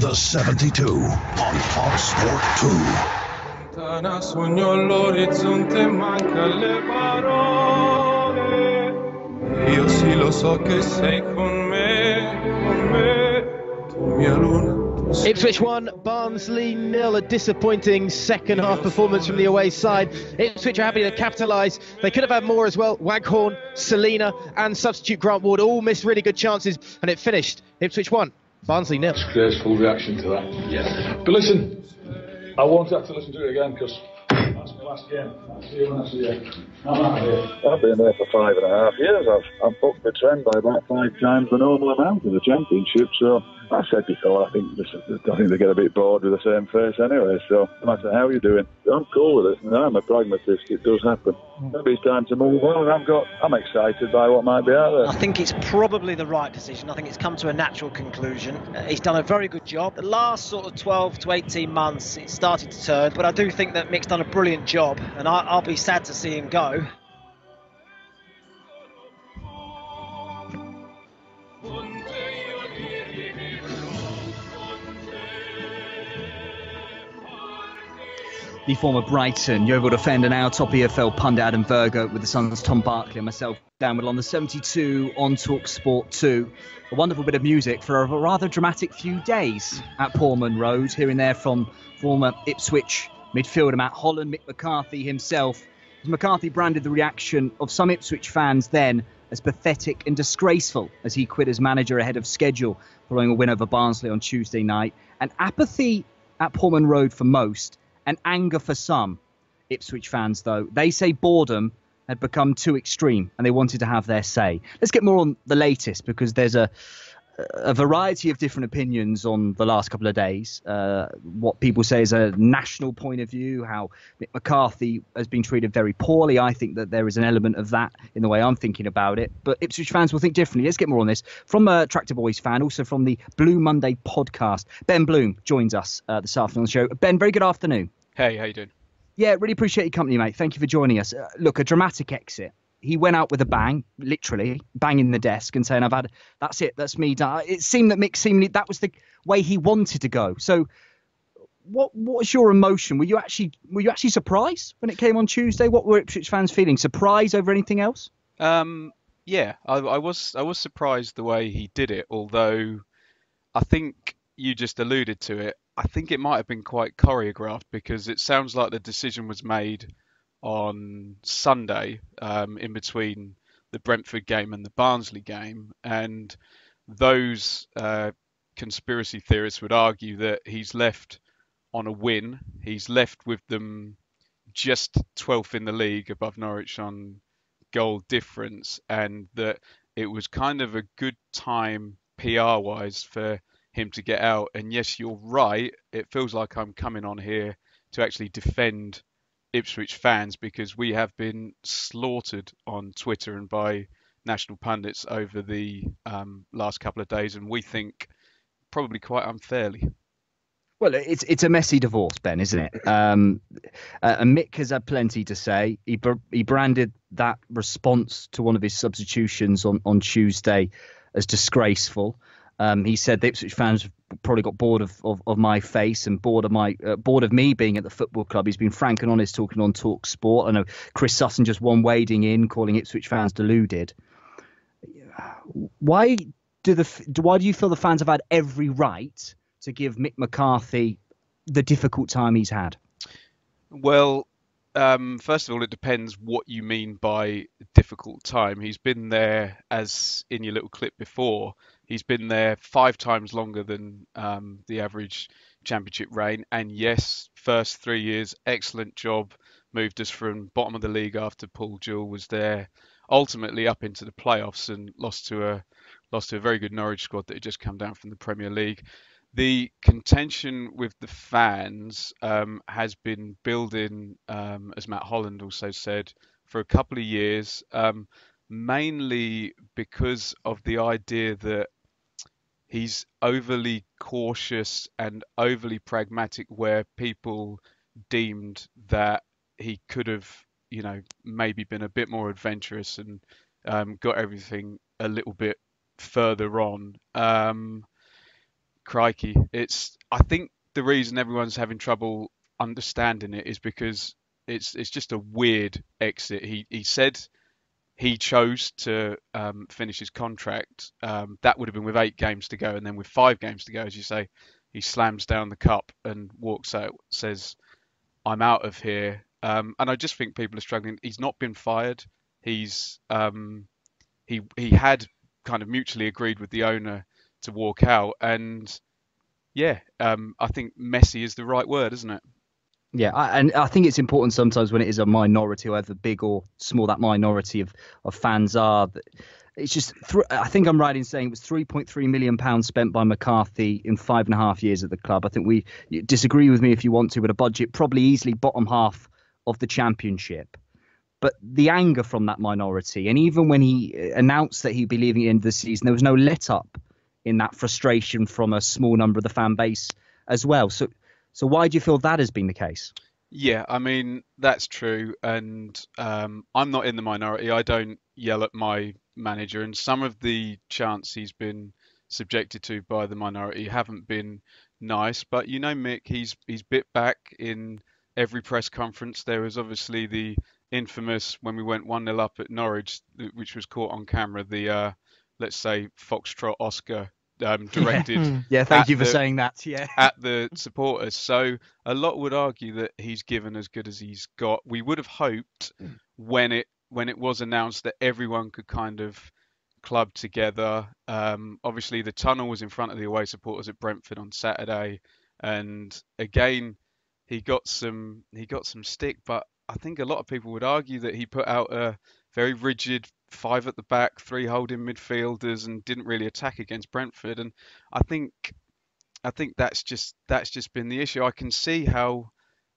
The 72 on Talksport 2. Lontana sogno all'orizzonte, manca le parole. Io sì lo so che sei con me, tu mia luna. Ipswich 1, Barnsley 0. A disappointing second half performance from the away side. Ipswich are happy to capitalise. They could have had more as well. Waghorn, Selina and substitute Grant Ward all missed really good chances, and it finished Ipswich 1, Barnsley 0. Disgraceful reaction to that. Yeah. But listen, I won't have to listen to it again because that's my last game. I'll see you when I see you. I'm out of here. I've been there for 5.5 years. I've booked the trend by about 5 times the normal amount of the championship. So I said before, I think they get a bit bored with the same face anyway. So no matter how you're doing, I'm cool with it. And I'm a pragmatist. It does happen. Maybe it's time to move on. I'm excited by what might be out there. I think it's probably the right decision. I think it's come to a natural conclusion. He's done a very good job. The last sort of 12 to 18 months, it's started to turn. But I do think that Mick's done a brilliant job, and I'll be sad to see him go. The former Brighton Yeovil defender, now top EFL pundit Adam Virgo, with the Sun's Tom Barkley and myself, Downward on the 72 on Talksport 2. A wonderful bit of music for a rather dramatic few days at Portman Road, here and there from former Ipswich midfielder Matt Holland, Mick McCarthy himself. McCarthy branded the reaction of some Ipswich fans then as pathetic and disgraceful as he quit as manager ahead of schedule following a win over Barnsley on Tuesday night. And apathy at Portman Road for most, and anger for some. Ipswich fans, though, they say boredom had become too extreme and they wanted to have their say. Let's get more on the latest, because there's a variety of different opinions on the last couple of days. What people say is a national point of view, how Mick McCarthy has been treated very poorly. I think that there is an element of that in the way I'm thinking about it. But Ipswich fans will think differently. Let's get more on this from a Tractor Boys fan, also from the Blue Monday podcast. Ben Bloom joins us this afternoon on the show. Ben, very good afternoon. Hey, how you doing? Yeah, really appreciate your company, mate. Thank you for joining us. Look, a dramatic exit. He went out with a bang, literally banging the desk and saying, that's it, that's me done. It seemed that Mick that was the way he wanted to go. So what was your emotion? Were you actually surprised when it came on Tuesday? What were Ipswich fans feeling? Surprised over anything else? Yeah, I was surprised the way he did it, although I think you just alluded to it. I think it might have been quite choreographed, because it sounds like the decision was made on Sunday in between the Brentford game and the Barnsley game, and those conspiracy theorists would argue that he's left on a win. He's left with them just 12th in the league, above Norwich on goal difference, and that it was kind of a good time PR-wise for him to get out. And yes, you're right, it feels like I'm coming on here to actually defend Ipswich fans, because we have been slaughtered on Twitter and by national pundits over the last couple of days, and we think probably quite unfairly. Well, it's a messy divorce, Ben, isn't it? And Mick has had plenty to say. He branded that response to one of his substitutions on Tuesday as disgraceful. He said the Ipswich fans probably got bored of my face and bored of me being at the football club. He's been frank and honest talking on Talk Sport. I know Chris Sutton just wading in, calling Ipswich fans deluded. Why do you feel the fans have had every right to give Mick McCarthy the difficult time he's had? Well, first of all, it depends what you mean by difficult time. He's been there, as in your little clip before, he's been there 5 times longer than the average championship reign. And yes, first 3 years, excellent job. Moved us from bottom of the league after Paul Jewell was there, ultimately up into the playoffs, and lost to a very good Norwich squad that had just come down from the Premier League. The contention with the fans has been building, as Matt Holland also said, for a couple of years, mainly because of the idea that he's overly cautious and overly pragmatic, where people deemed that he could have, maybe been a bit more adventurous and got everything a little bit further on. crikey, I think the reason everyone's having trouble understanding it is because it's just a weird exit. He said he chose to finish his contract. That would have been with 8 games to go, and then with 5 games to go, as you say, he slams down the cup and walks out, says, "I'm out of here." And I just think people are struggling. He's not been fired. He had kind of mutually agreed with the owner to walk out, and I think messy is the right word, isn't it? Yeah, and I think it's important sometimes when it is a minority, however big or small that minority of fans are. It's just, I think I'm right in saying it was £3.3 million spent by McCarthy in 5.5 years at the club. I think you disagree with me if you want to, but a budget probably easily bottom half of the Championship. But the anger from that minority, and even when he announced that he'd be leaving at the end of the season, there was no let up in that frustration from a small number of the fan base as well. So why do you feel that has been the case? Yeah, I mean, that's true. And I'm not in the minority. I don't yell at my manager. And some of the chants he's been subjected to by the minority haven't been nice. But Mick, he's bit back in every press conference. There was obviously the infamous, when we went 1-0 up at Norwich, which was caught on camera, the, let's say, Foxtrot Oscar directed. Yeah, thank you for saying that. Yeah, at the supporters. So a lot would argue that he's given as good as he's got. We would have hoped when it was announced that everyone could kind of club together. Obviously, the tunnel was in front of the away supporters at Brentford on Saturday, and again he got some stick. But I think a lot of people would argue that he put out a very rigid 5 at the back, 3 holding midfielders, and didn't really attack against Brentford. And I think that's just been the issue. I can see how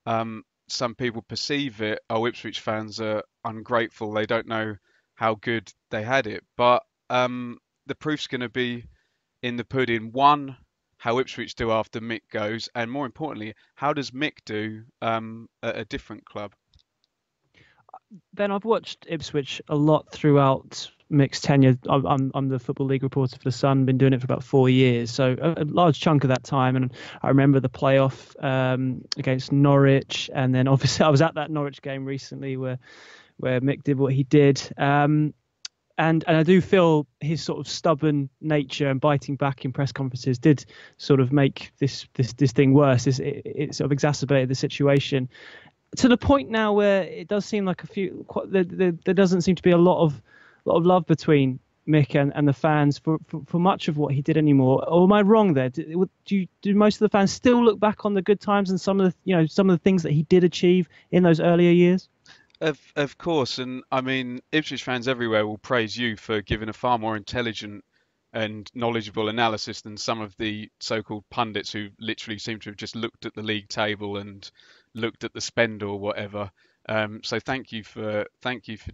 some people perceive it. Oh, Ipswich fans are ungrateful. They don't know how good they had it. But the proof's going to be in the pudding. One, how Ipswich do after Mick goes, and more importantly, how does Mick do at a different club? Ben, I've watched Ipswich a lot throughout Mick's tenure. I'm the Football League reporter for The Sun, been doing it for about 4 years, so a large chunk of that time. And I remember the playoff against Norwich, and then obviously I was at that Norwich game recently where Mick did what he did. And I do feel his sort of stubborn nature and biting back in press conferences did sort of make this thing worse. It sort of exacerbated the situation, to the point now where it does seem like there doesn't seem to be a lot of love between Mick and the fans for much of what he did anymore. Or am I wrong there? Do most of the fans still look back on the good times and some of the things that he did achieve in those earlier years? Of course, and I mean, Ipswich fans everywhere will praise you for giving a far more intelligent and knowledgeable analysis than some of the so-called pundits who literally seem to have just looked at the league table and looked at the spend or whatever. So thank you for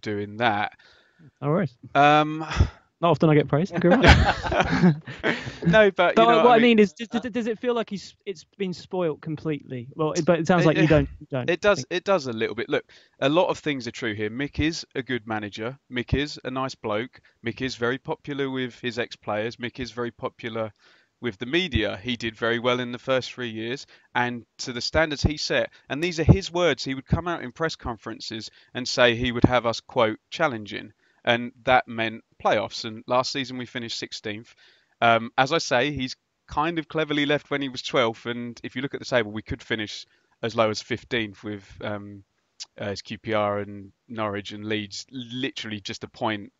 doing that. No worries. Not often I get praised. Thank you very much. No, but what I mean is, does it feel like it's been spoilt completely? Well, but it sounds like you don't. It does a little bit. Look, a lot of things are true here. Mick is a good manager. Mick is a nice bloke. Mick is very popular with his ex-players. Mick is very popular with the media. He did very well in the first 3 years, and to the standards he set, and these are his words, he would come out in press conferences and say he would have us, quote, challenging, and that meant playoffs. And last season we finished 16th. As I say, he's kind of cleverly left when he was 12th, and if you look at the table, we could finish as low as 15th with as QPR and Norwich and Leeds literally just a point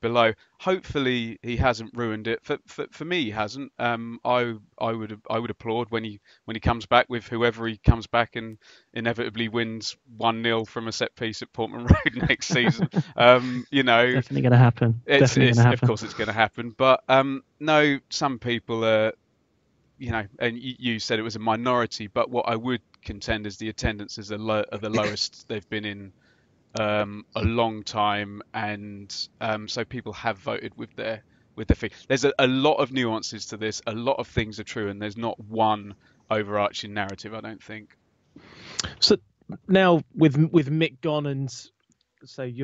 below. Hopefully he hasn't ruined it. For me, he hasn't. I would applaud when he comes back with whoever he comes back and inevitably wins 1-0 from a set piece at Portman Road next season. Definitely going to happen. Of course it's going to happen. But no, some people are, and you said it was a minority, but what I would contend is the attendance is the lowest they've been in a long time, and so people have voted with their feet. There's a lot of nuances to this. A lot of things are true, and there's not one overarching narrative, I don't think. So now with Mick gone and say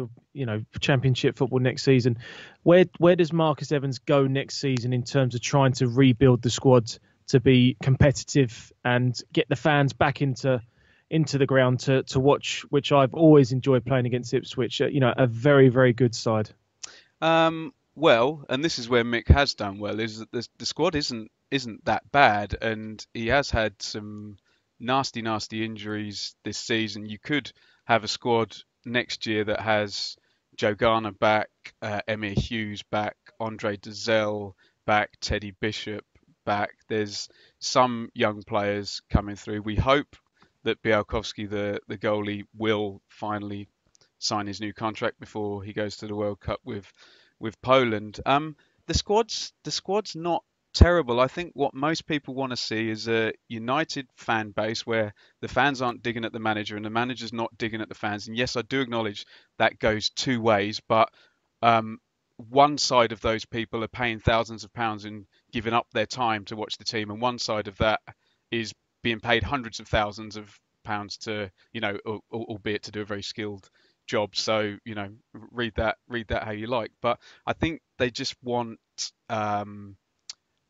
Championship football next season, where does Marcus Evans go next season in terms of trying to rebuild the squad to be competitive and get the fans back into the ground to watch, which I've always enjoyed playing against Ipswich, a very, very good side. Well, and this is where Mick has done well, is that the squad isn't that bad, and he has had some nasty injuries this season. You could have a squad next year that has Joe Garner back, Emir Hughes back, Andre Dezelle back, Teddy Bishop back. There's some young players coming through. We hope that Białkowski, the goalie, will finally sign his new contract before he goes to the World Cup with Poland. The squad's not terrible. I think what most people want to see is a united fan base where the fans aren't digging at the manager and the manager's not digging at the fans. And yes, I do acknowledge that goes two ways, but one side of those people are paying thousands of pounds and giving up their time to watch the team, and one side of that is being paid hundreds of thousands of pounds to, albeit to do a very skilled job. So, read that how you like. But I think they just want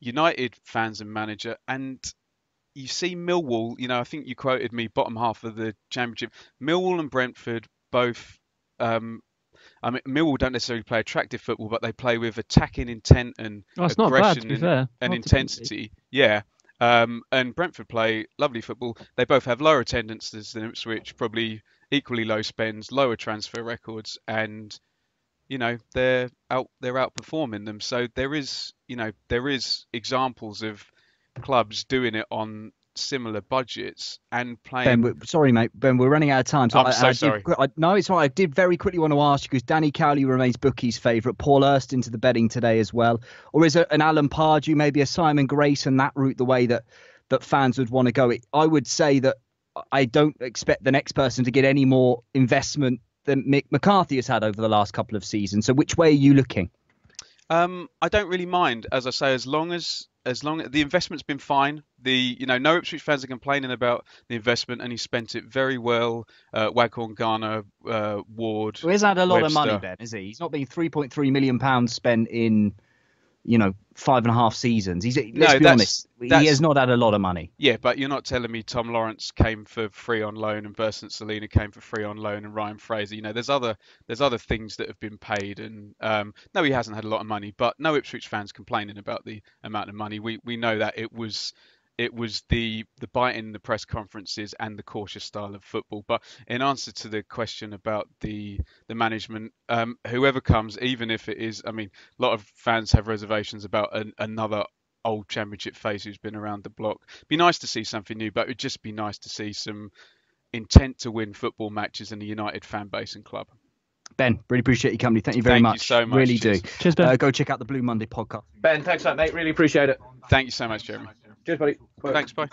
United fans and manager. And you see Millwall, I think you quoted me bottom half of the Championship. Millwall and Brentford both. Millwall don't necessarily play attractive football, but they play with attacking intent and aggression and intensity. Yeah. And Brentford play lovely football. They both have lower attendances than Ipswich, probably equally low spends, lower transfer records, and they're outperforming them. So there is examples of clubs doing it on similar budgets and playing. Ben, sorry, mate. Ben, we're running out of time. So I'm sorry. No, it's all right. I did very quickly want to ask you, because Danny Cowley remains bookies' favourite. Paul Hurst into the betting today as well. Or is it an Alan Pardew, maybe a Simon Grace, and that route the way that fans would want to go? I would say that I don't expect the next person to get any more investment than Mick McCarthy has had over the last couple of seasons. So which way are you looking? I don't really mind, as I say, as long as the investment's been fine. No Ipswich fans are complaining about the investment, and he spent it very well. Waghorn, Garner, Ward. Well, he's had a lot Webster. of money, Ben, is he? He's not been £3.3 million spent in 5.5 seasons. Let's be honest, he has not had a lot of money. Yeah, but you're not telling me Tom Lawrence came for free on loan and Bursant Salina came for free on loan and Ryan Fraser. There's other things that have been paid, and no, he hasn't had a lot of money, but no Ipswich fans complaining about the amount of money. We know that it was the bite in the press conferences and the cautious style of football. But in answer to the question about the management, whoever comes, even if it is, a lot of fans have reservations about another old Championship face who's been around the block. Be nice to see something new, but it would just be nice to see some intent to win football matches in the United fan base and club. Ben, really appreciate your company. Thank you very much. Thank you so much. Really Cheers. do. Cheers, Ben. Go check out the Blue Monday podcast. Ben, thanks for that, mate. Really appreciate it. Thank you so much, Jeremy. Cheers, buddy. Thanks, bye.